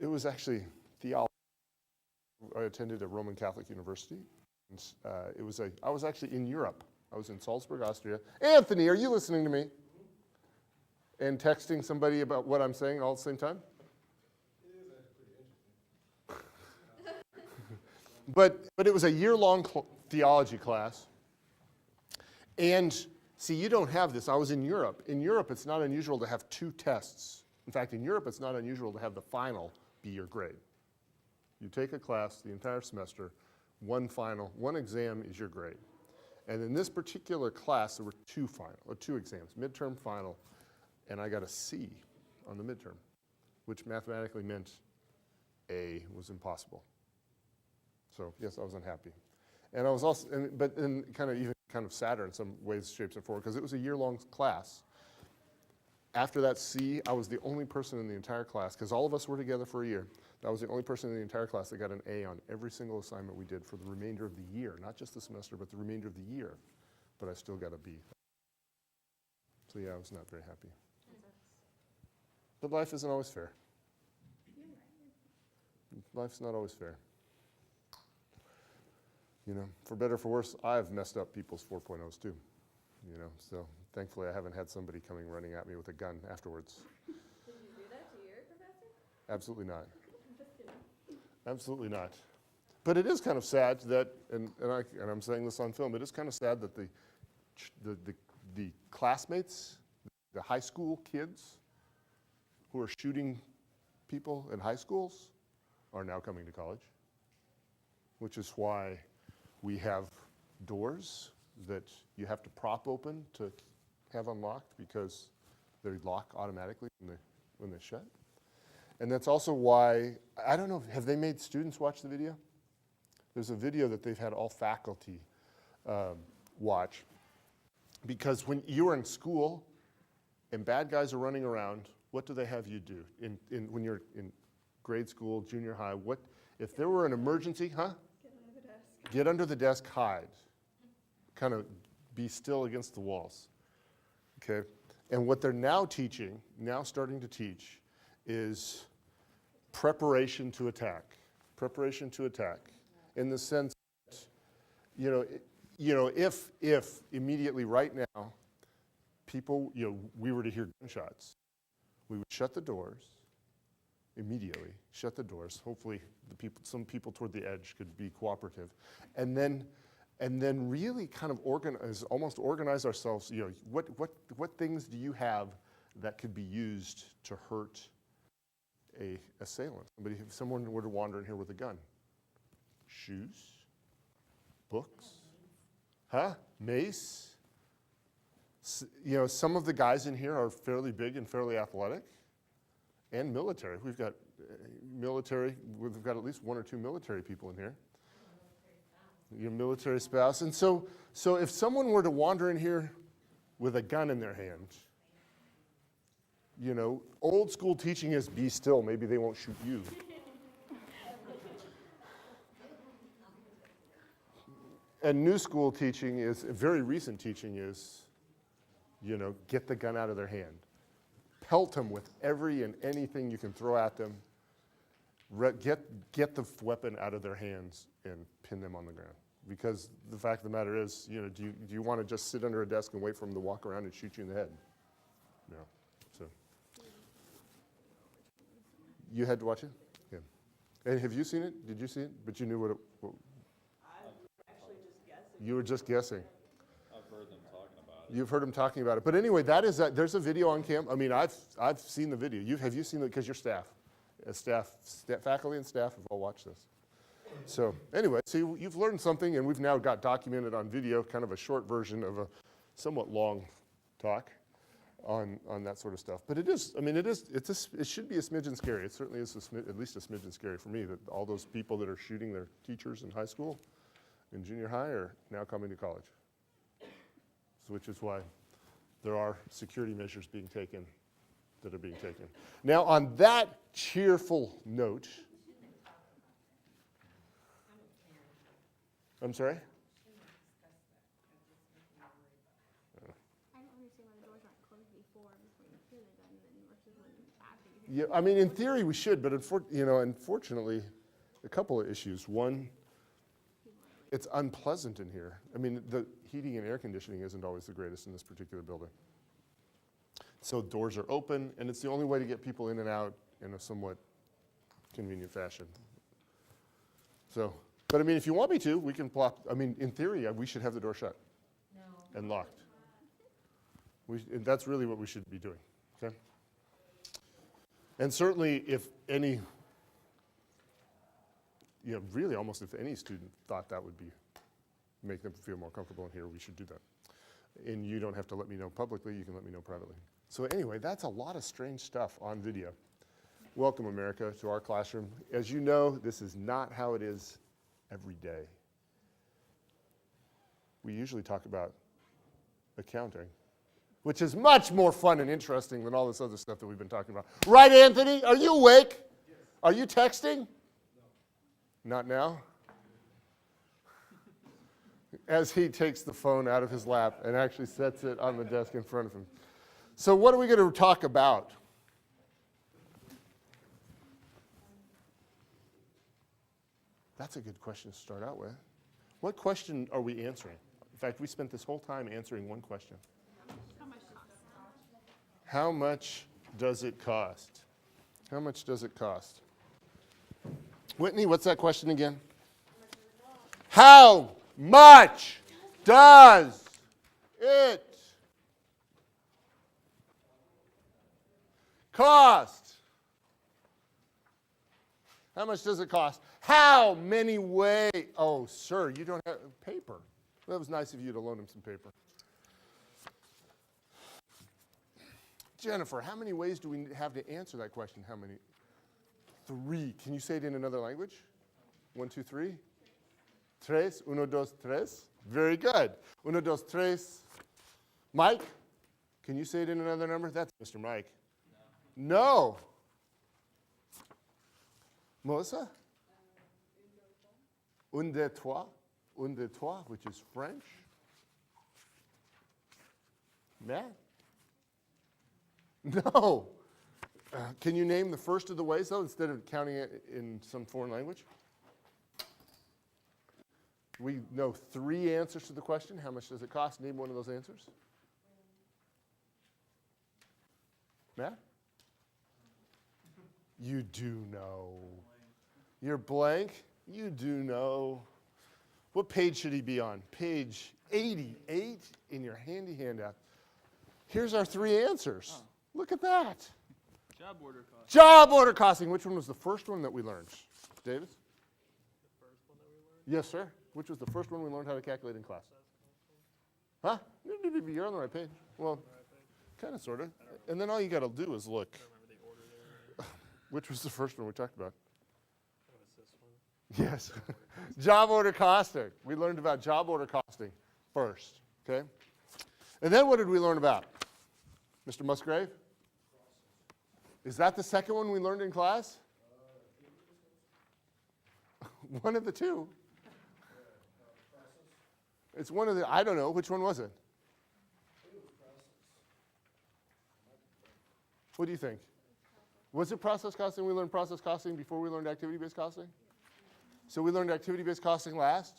It was actually theology. I attended a Roman Catholic university. And, I was actually in Europe. I was in Salzburg, Austria. Anthony, are you listening to me? And texting somebody about what I'm saying all at the same time? It is pretty interesting. But it was a year-long theology class. And see, you don't have this. I was in Europe. In Europe, it's not unusual to have 2 tests. In fact, in Europe, it's not unusual to have the final be your grade. You take a class the entire semester, one exam is your grade. And in this particular class, there were 2 exams, midterm final, and I got a C on the midterm, which mathematically meant A was impossible. So yes, I was unhappy. And I was also, but kind of sadder in some ways, shapes, and forms, because it was a year-long class. After that C, I was the only person in the entire class, because all of us were together for a year. I was the only person in the entire class that got an A on every single assignment we did for the remainder of the year. Not just the semester, but the remainder of the year. But I still got a B. So yeah, I was not very happy. But life isn't always fair. Life's not always fair. You know, for better or for worse, I've messed up people's 4.0s too. You know, so thankfully I haven't had somebody coming running at me with a gun afterwards. Did you do that to your professor? Absolutely not. Absolutely not. But it is kind of sad that, and I'm saying this on film, it is kind of sad that the classmates, the high school kids who are shooting people in high schools are now coming to college, which is why we have doors that you have to prop open to have unlocked because they lock automatically when they shut. And that's also why, I don't know, have they made students watch the video? There's a video that they've had all faculty watch. Because when you are in school and bad guys are running around, what do they have you do? When you're in grade school, junior high, if there were an emergency, huh? Get under the desk. Get under the desk, hide. Kind of be still against the walls, okay? And what they're now starting to teach, is preparation to attack. Preparation to attack, in the sense that, if immediately right now, people, we were to hear gunshots, we would shut the doors immediately. Shut the doors. Hopefully, some people toward the edge could be cooperative, and then really kind of organize ourselves. What things do you have that could be used to hurt a assailant? If someone were to wander in here with a gun, shoes, books, mace. Some of the guys in here are fairly big and fairly athletic, and military. We've got military. We've got at least 1 or 2 military people in here. Your military spouse. And so if someone were to wander in here with a gun in their hand, old school teaching is be still, maybe they won't shoot you. And new school teaching is, very recent teaching is, get the gun out of their hand. Pelt them with every and anything you can throw at them. Get the weapon out of their hands and pin them on the ground. Because the fact of the matter is, do you want to just sit under a desk and wait for them to walk around and shoot you in the head? No. So you had to watch it? Yeah. And have you seen it? Did you see it? But you knew what I'm actually just guessing. You were just guessing. I've heard them talking about it. You've heard them talking about it. But anyway, there's a video on camp. I mean, I've seen the video. Have you seen it? Because your faculty and staff have all watched this. So anyway, so you've learned something, and we've now got documented on video, kind of a short version of a somewhat long talk on that sort of stuff. But it should be a smidgen scary. It certainly is at least a smidgen scary for me that all those people that are shooting their teachers in high school and junior high are now coming to college. So which is why there are security measures being taken that are being taken. Now, on that cheerful note, I'm sorry? I don't understand why the doors aren't closed before you hear the gun, then versus when after you Yeah, I mean, in theory, we should, but unfortunately, a couple of issues. One, it's unpleasant in here. I mean, the heating and air conditioning isn't always the greatest in this particular building. So doors are open, and it's the only way to get people in and out in a somewhat convenient fashion. So, but I mean, if you want me to, we can plop, I mean, in theory, we should have the door shut and locked. And that's really what we should be doing, okay? And certainly, if any, really almost if any student thought that would make them feel more comfortable in here, we should do that. And you don't have to let me know publicly, you can let me know privately. So anyway, that's a lot of strange stuff on video. Welcome, America, to our classroom. As you know, this is not how it is every day. We usually talk about accounting, which is much more fun and interesting than all this other stuff that we've been talking about. Right, Anthony? Are you awake? Yes. Are you texting? No. Not now? As he takes the phone out of his lap and actually sets it on the desk in front of him. So what are we going to talk about? That's a good question to start out with. What question are we answering? In fact, we spent this whole time answering one question. How much does it cost? How much does it cost? Whitney, what's that question again? How much does it cost? How much does it cost? How many ways? Oh, sir, you don't have paper. That was nice of you to loan him some paper. Jennifer, how many ways do we have to answer that question? How many? 3. Can you say it in another language? 1, 2, 3. Tres. Uno, dos, tres. Very good. Uno, dos, tres. Mike, can you say it in another number? That's Mr. Mike. No. Melissa? Un, deux, trois. Un, deux, trois, which is French. Matt? No. Can you name the first of the ways, though, instead of counting it in some foreign language? We know 3 answers to the question. How much does it cost? Name one of those answers. Matt? You do know. You're blank? You do know. What page should he be on? Page 88 in your handy handout. Here's our 3 answers. Oh. Look at that. Job order costing. Job order costing. Which one was the first one that we learned? David? The first one that we learned? Yes, sir. Which was the first one we learned how to calculate in class? Huh? You're on the right page. Well, kind of, sort of. And then all you got to do is look. I don't remember the order there. Which was the first one we talked about? That was this one. Yes. Job order costing. We learned about job order costing first, okay? And then what did we learn about? Mr. Musgrave? Is that the second one we learned in class? One of the 2. It's one of the, I don't know, which one was it? What do you think? Was it process costing? We learned process costing before we learned activity-based costing? So we learned activity-based costing last.